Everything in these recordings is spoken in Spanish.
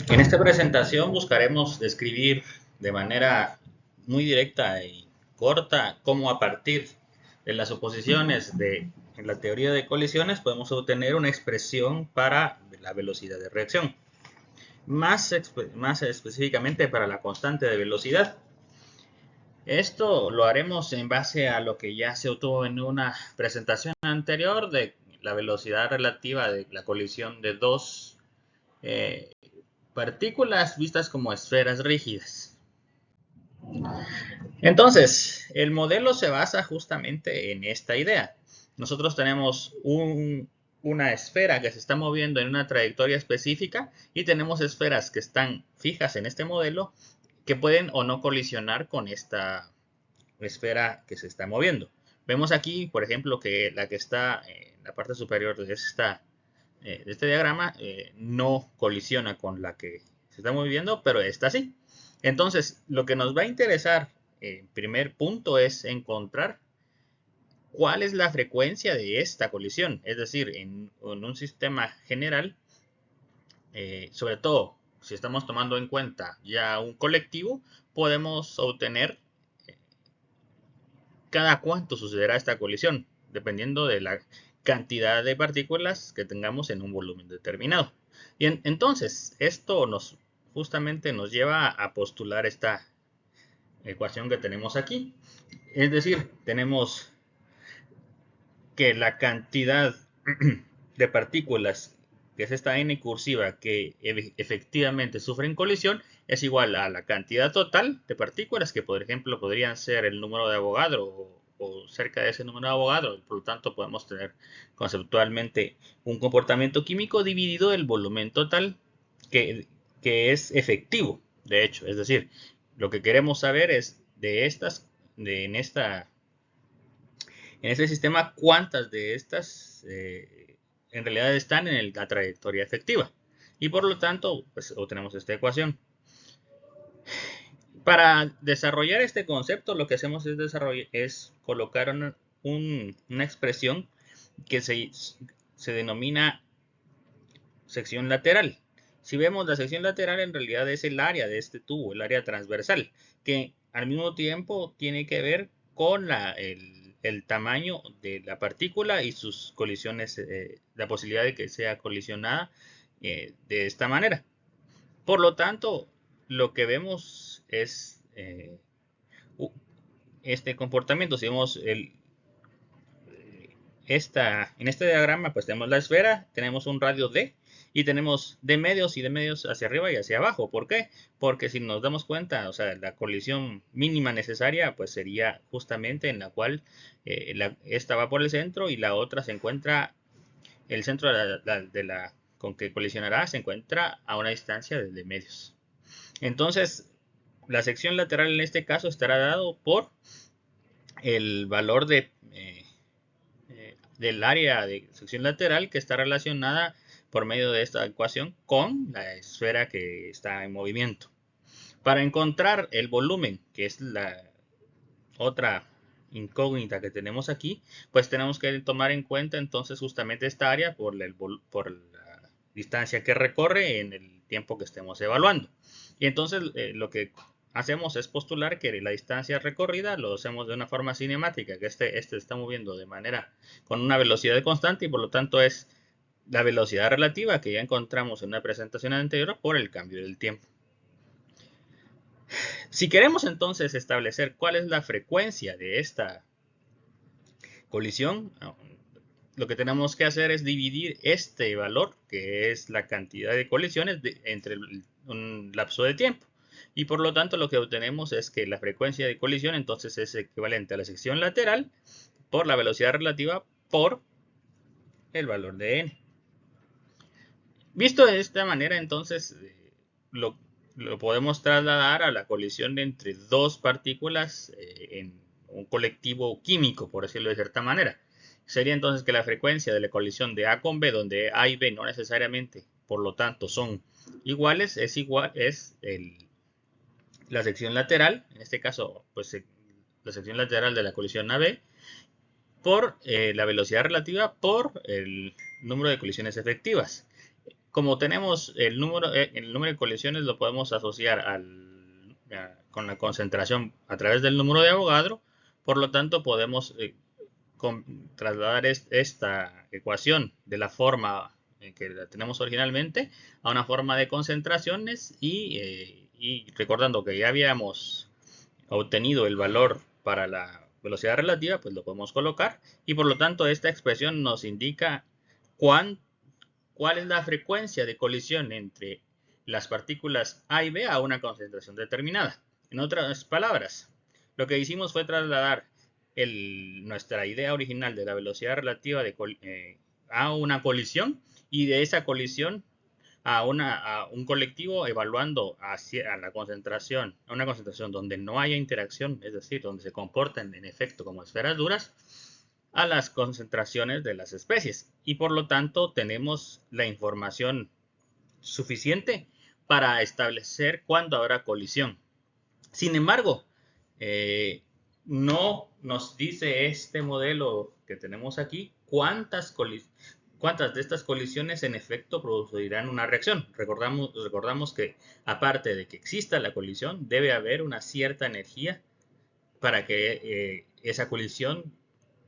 En esta presentación buscaremos describir de manera muy directa y corta cómo a partir de las suposiciones en la teoría de colisiones podemos obtener una expresión para la velocidad de reacción. Más específicamente para la constante de velocidad. Esto lo haremos en base a lo que ya se obtuvo en una presentación anterior de la velocidad relativa de la colisión de dos partículas vistas como esferas rígidas. Entonces, el modelo se basa justamente en esta idea. Nosotros tenemos una esfera que se está moviendo en una trayectoria específica y tenemos esferas que están fijas en este modelo que pueden o no colisionar con esta esfera que se está moviendo. Vemos aquí, por ejemplo, que la que está en la parte superior de este diagrama no colisiona con la que se está moviendo, pero esta sí. Entonces, lo que nos va a interesar en primer punto es encontrar cuál es la frecuencia de esta colisión. Es decir, en un sistema general, sobre todo si estamos tomando en cuenta ya un colectivo, podemos obtener cada cuánto sucederá esta colisión, dependiendo de la cantidad de partículas que tengamos en un volumen determinado. Y entonces, esto justamente nos lleva a postular esta ecuación que tenemos aquí. Es decir, tenemos que la cantidad de partículas, que es esta n cursiva, que efectivamente sufren colisión, es igual a la cantidad total de partículas, que por ejemplo podrían ser el número de Avogadro o cerca de ese número de Avogadro. Por lo tanto, podemos tener conceptualmente un comportamiento químico dividido el volumen total, que es efectivo, de hecho. Es decir, lo que queremos saber es en este sistema, cuántas de estas en realidad están en la trayectoria efectiva. Y por lo tanto, pues obtenemos esta ecuación. Para desarrollar este concepto, lo que hacemos es colocar una expresión que se denomina sección lateral. Si vemos, la sección lateral en realidad es el área de este tubo, el área transversal, que al mismo tiempo tiene que ver con el tamaño de la partícula y sus colisiones, la posibilidad de que sea colisionada de esta manera. Por lo tanto, lo que vemos es este comportamiento. Si vemos en este diagrama, pues tenemos la esfera, tenemos un radio D, y tenemos de medios y de medios hacia arriba y hacia abajo. ¿Por qué? Porque si nos damos cuenta, o sea, la colisión mínima necesaria pues sería justamente en la cual esta va por el centro y la otra se encuentra, el centro con que colisionará se encuentra a una distancia de medios. Entonces, la sección lateral en este caso estará dado por el valor del área de sección lateral, que está relacionada por medio de esta ecuación con la esfera que está en movimiento. Para encontrar el volumen, que es la otra incógnita que tenemos aquí, pues tenemos que tomar en cuenta entonces justamente esta área por la distancia que recorre en el tiempo que estemos evaluando. Y entonces lo que hacemos es postular que la distancia recorrida lo hacemos de una forma cinemática, que este está moviendo de manera con una velocidad constante, y por lo tanto es la velocidad relativa que ya encontramos en una presentación anterior por el cambio del tiempo. Si queremos entonces establecer cuál es la frecuencia de esta colisión, lo que tenemos que hacer es dividir este valor, que es la cantidad de colisiones, entre un lapso de tiempo. Y por lo tanto lo que obtenemos es que la frecuencia de colisión entonces es equivalente a la sección lateral por la velocidad relativa por el valor de n. Visto de esta manera, entonces lo podemos trasladar a la colisión entre dos partículas en un colectivo químico, por decirlo de cierta manera. Sería entonces que la frecuencia de la colisión de A con B, donde A y B no necesariamente, por lo tanto, son iguales, es la sección lateral, en este caso, pues la sección lateral de la colisión AB, por la velocidad relativa por el número de colisiones efectivas. como tenemos el número de colisiones lo podemos asociar con la concentración a través del número de Avogadro, por lo tanto podemos trasladar esta ecuación de la forma que la tenemos originalmente a una forma de concentraciones y recordando que ya habíamos obtenido el valor para la velocidad relativa, pues lo podemos colocar y por lo tanto esta expresión nos indica cuál es la frecuencia de colisión entre las partículas A y B a una concentración determinada. En otras palabras, lo que hicimos fue trasladar nuestra idea original de la velocidad relativa a una colisión y de esa colisión a un colectivo evaluando a una concentración donde no haya interacción, es decir, donde se comporten en efecto como esferas duras, a las concentraciones de las especies. Y por lo tanto tenemos la información suficiente para establecer cuándo habrá colisión. Sin embargo, no nos dice este modelo que tenemos aquí cuántas de estas colisiones en efecto producirán una reacción. Recordamos que aparte de que exista la colisión, debe haber una cierta energía para que esa colisión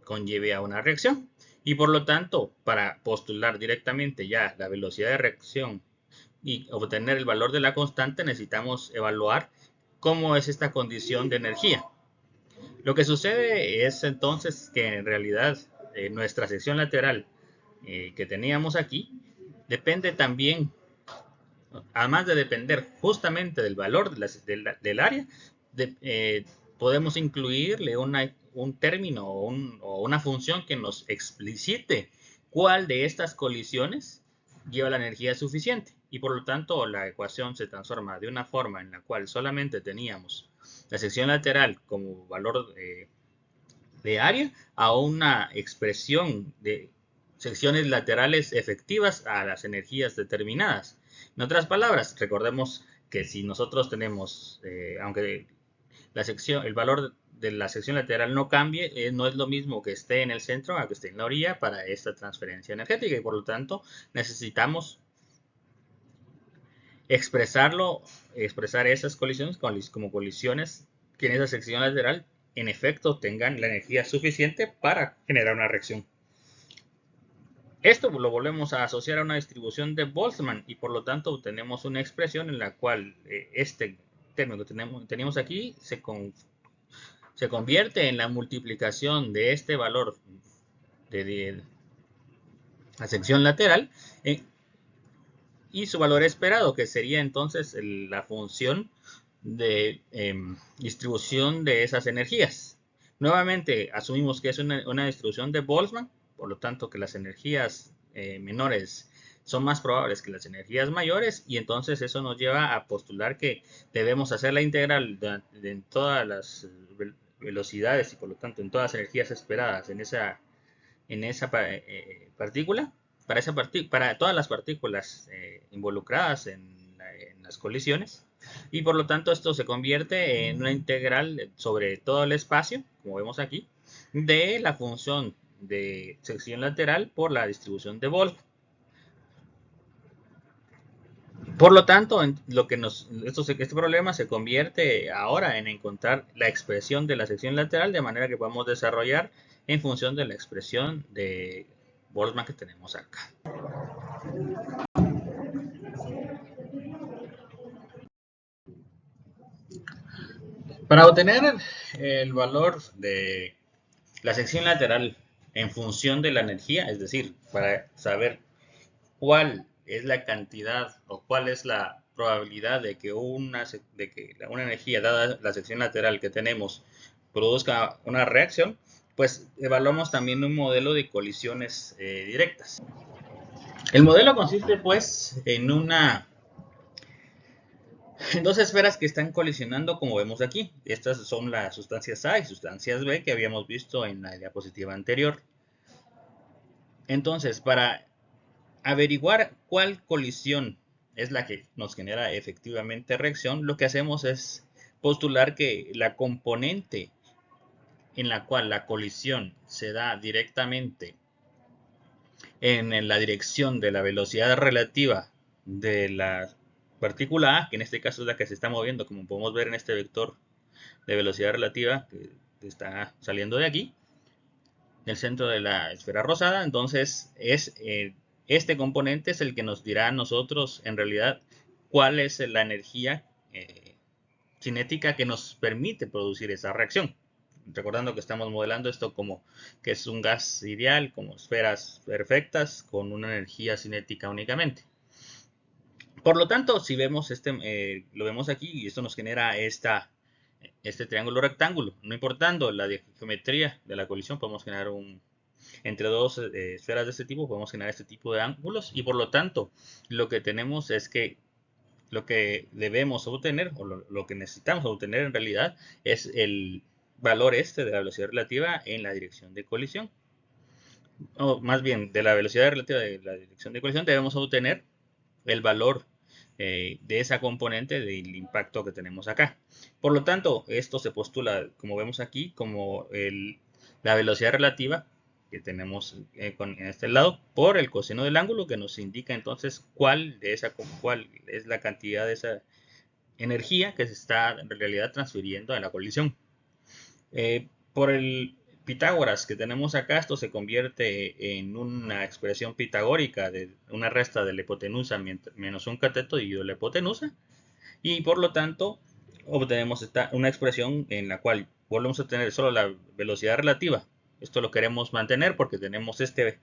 conlleve a una reacción. Y por lo tanto, para postular directamente ya la velocidad de reacción y obtener el valor de la constante, necesitamos evaluar cómo es esta condición de energía. Lo que sucede es entonces que en realidad nuestra sección lateral que teníamos aquí depende también, además de depender justamente del valor del área, podemos incluirle un término o una función que nos explicite cuál de estas colisiones lleva la energía suficiente. Y por lo tanto la ecuación se transforma de una forma en la cual solamente teníamos la sección lateral como valor de área a una expresión de secciones laterales efectivas a las energías determinadas. En otras palabras, recordemos que si nosotros tenemos, aunque el valor de la sección lateral no cambie, no es lo mismo que esté en el centro a que esté en la orilla para esta transferencia energética y por lo tanto necesitamos expresar esas colisiones como colisiones que en esa sección lateral en efecto tengan la energía suficiente para generar una reacción. Esto lo volvemos a asociar a una distribución de Boltzmann y por lo tanto obtenemos una expresión en la cual este término que teníamos aquí se convierte en la multiplicación de este valor de la sección lateral y su valor esperado, que sería entonces la función de distribución de esas energías. Nuevamente asumimos que es una distribución de Boltzmann, por lo tanto que las energías menores son más probables que las energías mayores y entonces eso nos lleva a postular que debemos hacer la integral de todas las velocidades y por lo tanto en todas las energías esperadas en esa partícula, para todas las partículas involucradas en las colisiones y por lo tanto esto se convierte en una integral sobre todo el espacio, como vemos aquí, de la función de sección lateral por la distribución de Boltzmann. Por lo tanto, este problema se convierte ahora en encontrar la expresión de la sección lateral de manera que podamos desarrollar en función de la expresión de Boltzmann que tenemos acá. Para obtener el valor de la sección lateral en función de la energía, es decir, para saber cuál es la cantidad o cuál es la probabilidad de que una energía dada la sección lateral que tenemos produzca una reacción, pues evaluamos también un modelo de colisiones directas. El modelo consiste pues en dos esferas que están colisionando como vemos aquí. Estas son las sustancias A y sustancias B que habíamos visto en la diapositiva anterior. Entonces, para averiguar cuál colisión es la que nos genera efectivamente reacción, lo que hacemos es postular que la componente en la cual la colisión se da directamente en la dirección de la velocidad relativa de la partícula A, que en este caso es la que se está moviendo, como podemos ver en este vector de velocidad relativa que está saliendo de aquí, del centro de la esfera rosada. Entonces este componente es el que nos dirá a nosotros en realidad cuál es la energía cinética que nos permite producir esa reacción. Recordando que estamos modelando esto como que es un gas ideal, como esferas perfectas con una energía cinética únicamente. Por lo tanto, si vemos lo vemos aquí y esto nos genera este triángulo rectángulo. No importando la geometría de la colisión, podemos generar entre dos esferas de este tipo, podemos generar este tipo de ángulos y por lo tanto lo que tenemos es que lo que debemos obtener o lo que necesitamos obtener en realidad es el valor de la velocidad relativa en la dirección de colisión. O más bien, de la velocidad relativa de la dirección de colisión debemos obtener el valor de esa componente del impacto que tenemos acá. Por lo tanto, esto se postula, como vemos aquí, como la velocidad relativa que tenemos en este lado por el coseno del ángulo, que nos indica entonces cuál es la cantidad de esa energía que se está en realidad transfiriendo a la colisión. Por el Pitágoras que tenemos acá, esto se convierte en una expresión pitagórica de una resta de la hipotenusa menos un cateto dividido la hipotenusa, y por lo tanto obtenemos una expresión en la cual volvemos a tener solo la velocidad relativa. Esto lo queremos mantener porque tenemos este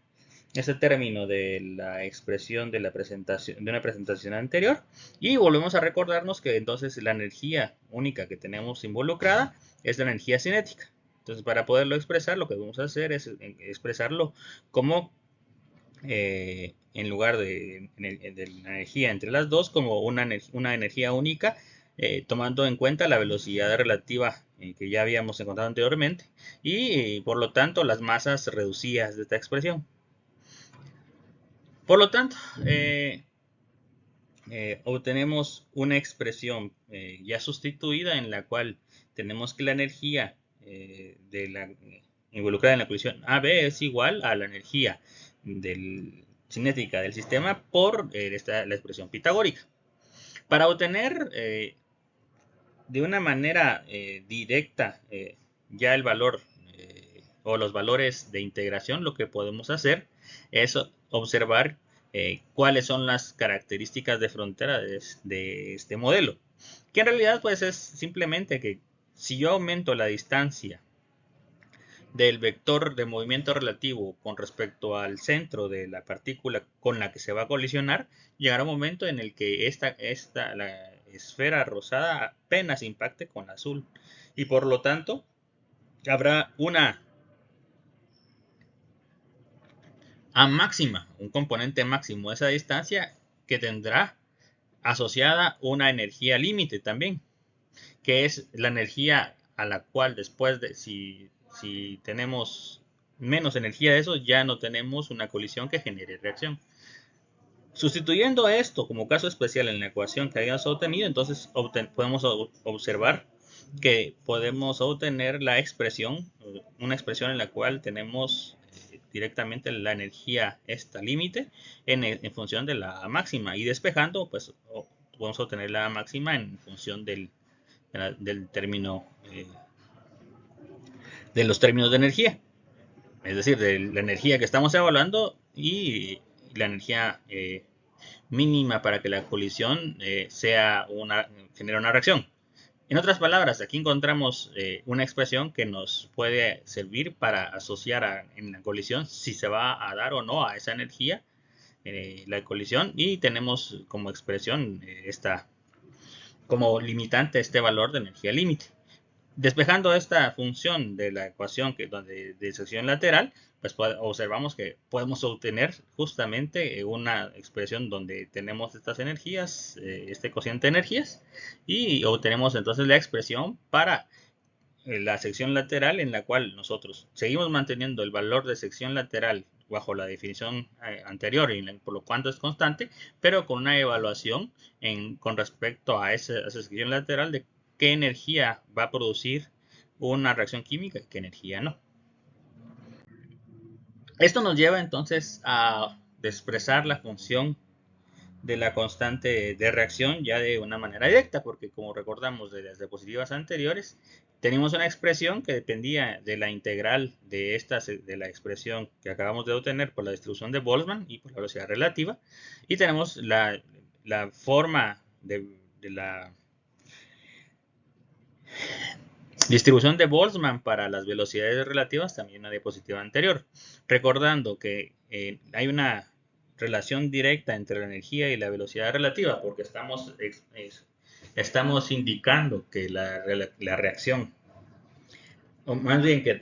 término de la expresión de una presentación anterior, y volvemos a recordarnos que entonces la energía única que tenemos involucrada es la energía cinética. Entonces, para poderlo expresar, lo que vamos a hacer es expresarlo como en lugar de la energía entre las dos, como una energía única, tomando en cuenta la velocidad relativa que ya habíamos encontrado anteriormente y por lo tanto las masas reducidas de esta expresión. Por lo tanto, obtenemos una expresión ya sustituida en la cual tenemos que la energía involucrada en la colisión AB es igual a la energía cinética del sistema por la expresión pitagórica. Para obtener de una manera directa ya el valor o los valores de integración, lo que podemos hacer es observar cuáles son las características de frontera de este modelo, que en realidad pues es simplemente que si yo aumento la distancia del vector de movimiento relativo con respecto al centro de la partícula con la que se va a colisionar, llegará un momento en el que la esfera rosada apenas impacte con la azul, y por lo tanto habrá una A máxima, un componente máximo de esa distancia que tendrá asociada una energía límite también, que es la energía a la cual después de si tenemos menos energía de eso, ya no tenemos una colisión que genere reacción. Sustituyendo esto como caso especial en la ecuación que habíamos obtenido, entonces podemos observar que podemos obtener una expresión en la cual tenemos directamente la energía límite en función de la máxima, y despejando pues podemos obtener la máxima en función del término de los términos de energía, es decir, de la energía que estamos evaluando y la energía mínima para que la colisión genere una reacción. En otras palabras, aquí encontramos una expresión que nos puede servir para asociar en la colisión si se va a dar o no a esa energía la colisión, y tenemos como expresión como limitante este valor de energía límite. Despejando esta función de la ecuación de sección lateral, pues observamos que podemos obtener justamente una expresión donde tenemos estas energías, este cociente de energías, y obtenemos entonces la expresión para la sección lateral, en la cual nosotros seguimos manteniendo el valor de sección lateral bajo la definición anterior, y por lo cuanto es constante, pero con una evaluación con respecto a esa sección lateral de qué energía va a producir una reacción química y qué energía no. Esto nos lleva entonces a expresar la función de la constante de reacción ya de una manera directa, porque como recordamos de las diapositivas anteriores, tenemos una expresión que dependía de la integral de la expresión que acabamos de obtener por la distribución de Boltzmann y por la velocidad relativa, y tenemos la forma de la distribución de Boltzmann para las velocidades relativas también en la diapositiva anterior, recordando que hay una relación directa entre la energía y la velocidad relativa, porque estamos indicando que la reacción, o más bien que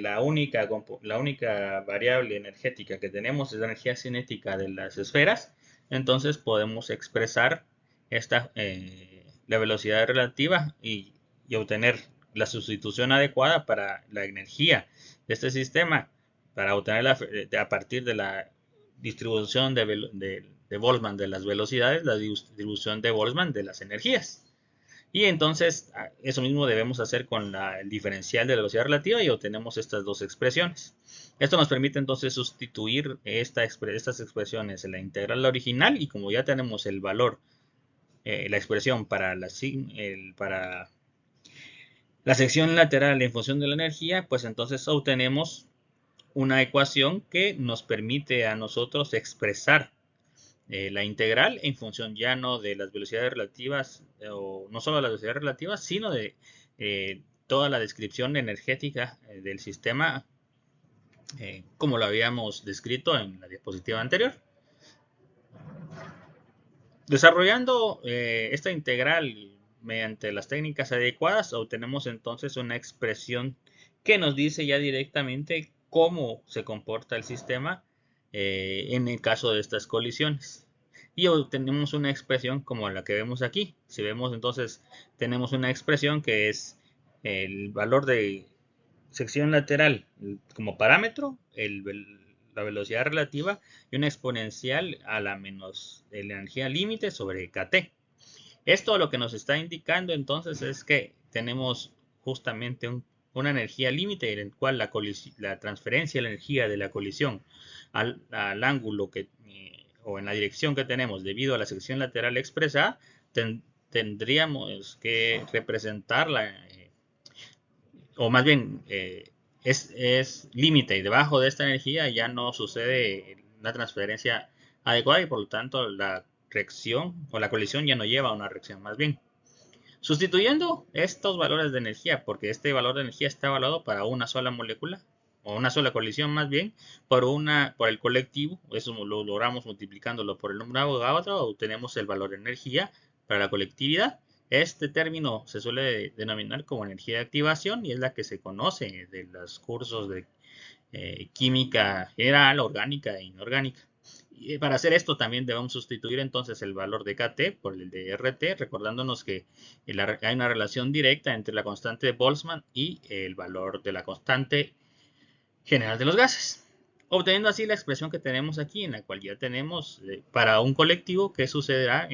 la única variable energética que tenemos es la energía cinética de las esferas. Entonces podemos expresar la velocidad relativa y obtener la sustitución adecuada para la energía de este sistema, para obtener a partir de la distribución de Boltzmann de las velocidades, la distribución de Boltzmann de las energías. Y entonces eso mismo debemos hacer con el diferencial de la velocidad relativa y obtenemos estas dos expresiones. Esto nos permite entonces sustituir estas expresiones en la integral original, y como ya tenemos el valor, la expresión para la sección lateral en función de la energía, pues entonces obtenemos una ecuación que nos permite a nosotros expresar la integral en función ya no de las velocidades relativas, o no solo de las velocidades relativas, sino de toda la descripción energética del sistema, como lo habíamos descrito en la diapositiva anterior. Desarrollando esta integral mediante las técnicas adecuadas, obtenemos entonces una expresión que nos dice ya directamente cómo se comporta el sistema en el caso de estas colisiones. Y obtenemos una expresión como la que vemos aquí. Si vemos entonces, tenemos una expresión que es el valor de sección lateral como parámetro, la velocidad relativa y una exponencial a la menos de la energía límite sobre kT. Esto lo que nos está indicando entonces es que tenemos justamente una energía límite en el cual la transferencia de la energía de la colisión al ángulo o en la dirección que tenemos debido a la sección lateral expresada, tendríamos que representarla, o más bien es límite, y debajo de esta energía ya no sucede una transferencia adecuada y por lo tanto la reacción o la colisión ya no lleva a una reacción. Más bien, sustituyendo estos valores de energía, porque este valor de energía está evaluado para una sola molécula o una sola colisión, más bien por el colectivo, eso lo logramos multiplicándolo por el número de Avogadro, obtenemos el valor de energía para la colectividad. Este término se suele denominar como energía de activación y es la que se conoce de los cursos de química general, orgánica e inorgánica. Y para hacer esto también debemos sustituir entonces el valor de kT por el de RT, recordándonos que hay una relación directa entre la constante de Boltzmann y el valor de la constante general de los gases. Obteniendo así la expresión que tenemos aquí, en la cual ya tenemos para un colectivo qué sucederá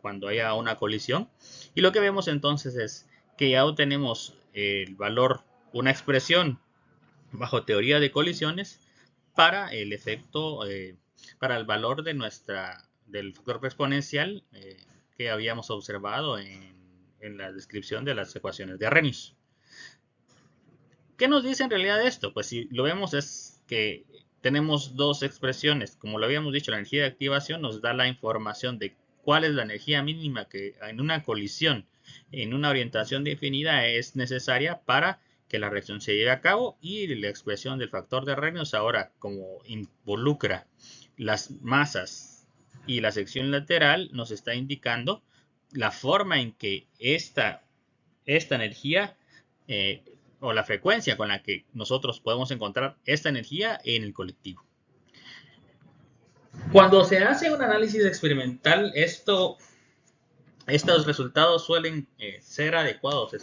cuando haya una colisión. Y lo que vemos entonces es que ya obtenemos el valor, una expresión bajo teoría de colisiones para el efecto, para el valor del factor exponencial que habíamos observado en la descripción de las ecuaciones de Arrhenius. ¿Qué nos dice en realidad esto? Pues si lo vemos es que tenemos dos expresiones. Como lo habíamos dicho, la energía de activación nos da la información de cuál es la energía mínima que en una colisión, en una orientación definida, es necesaria para que la reacción se lleve a cabo, y la expresión del factor de Arrhenius ahora, como involucra las masas y la sección lateral, nos está indicando la forma en que esta energía o la frecuencia con la que nosotros podemos encontrar esta energía en el colectivo. Cuando se hace un análisis experimental, estos resultados suelen ser adecuados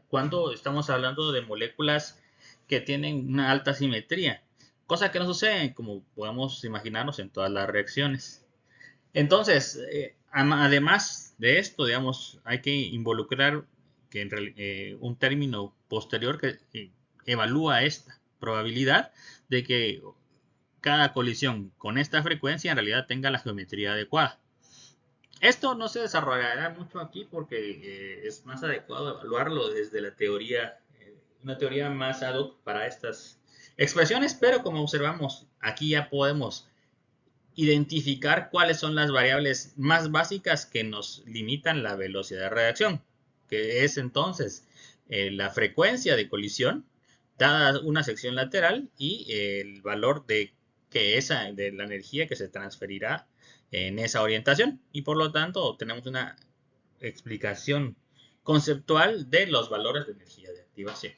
cuando estamos hablando de moléculas que tienen una alta simetría, cosa que no sucede, como podemos imaginarnos, en todas las reacciones. Entonces, además de esto, digamos, hay que involucrar un término posterior que evalúa esta probabilidad de que cada colisión con esta frecuencia en realidad tenga la geometría adecuada. Esto no se desarrollará mucho aquí porque es más adecuado evaluarlo desde la teoría, una teoría más ad hoc para estas expresiones, pero como observamos, aquí ya podemos identificar cuáles son las variables más básicas que nos limitan la velocidad de reacción, que es entonces la frecuencia de colisión dada una sección lateral y el valor de la energía que se transferirá en esa orientación, y por lo tanto tenemos una explicación conceptual de los valores de energía de activación.